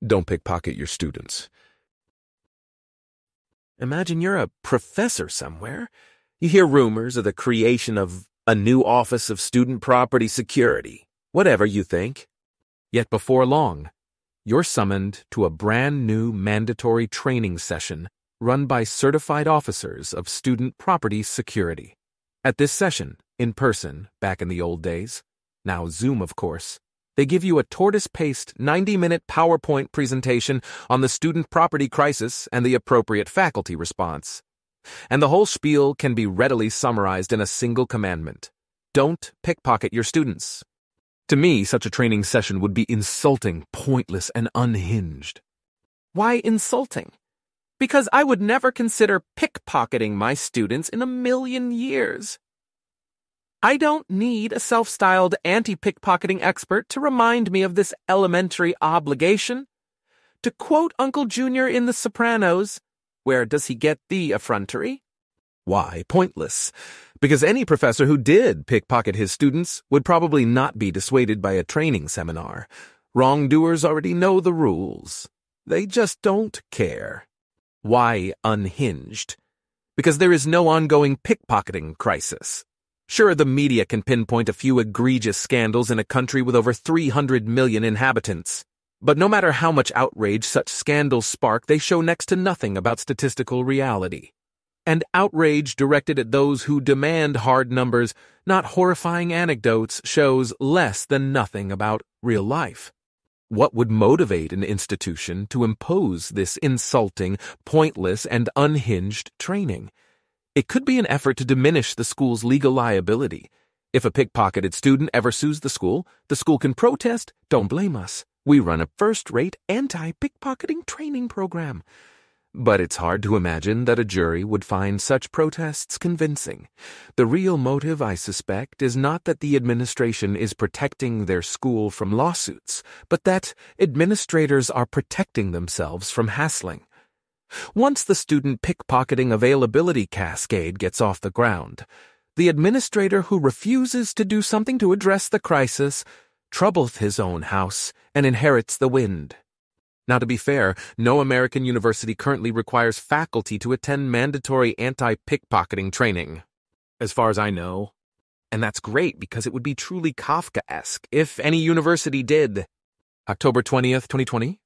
Don't pickpocket your students. Imagine you're a professor somewhere. You hear rumors of the creation of a new Office of Student Property Security, whatever you think. Yet before long, you're summoned to a brand new mandatory training session run by certified officers of student property security. At this session, in person, back in the old days, now Zoom of course, they give you a tortoise-paced 90-minute PowerPoint presentation on the student property crisis and the appropriate faculty response. And the whole spiel can be readily summarized in a single commandment. Don't pickpocket your students. To me, such a training session would be insulting, pointless, and unhinged. Why insulting? Because I would never consider pickpocketing my students in a million years. I don't need a self-styled anti-pickpocketing expert to remind me of this elementary obligation. To quote Uncle Junior in The Sopranos, where does he get the effrontery? Why pointless? Because any professor who did pickpocket his students would probably not be dissuaded by a training seminar. Wrongdoers already know the rules. They just don't care. Why unhinged? Because there is no ongoing pickpocketing crisis. Sure, the media can pinpoint a few egregious scandals in a country with over 300 million inhabitants. But no matter how much outrage such scandals spark, they show next to nothing about statistical reality. And outrage directed at those who demand hard numbers, not horrifying anecdotes, shows less than nothing about real life. What would motivate an institution to impose this insulting, pointless, and unhinged training? It could be an effort to diminish the school's legal liability. If a pickpocketed student ever sues the school can protest. Don't blame us. We run a first-rate anti-pickpocketing training program. But it's hard to imagine that a jury would find such protests convincing. The real motive, I suspect, is not that the administration is protecting their school from lawsuits, but that administrators are protecting themselves from hassling. Once the student pickpocketing availability cascade gets off the ground, the administrator who refuses to do something to address the crisis troubleth his own house and inherits the wind. Now, to be fair, no American university currently requires faculty to attend mandatory anti-pickpocketing training, as far as I know. And that's great because it would be truly Kafkaesque if any university did. October 20th, 2020.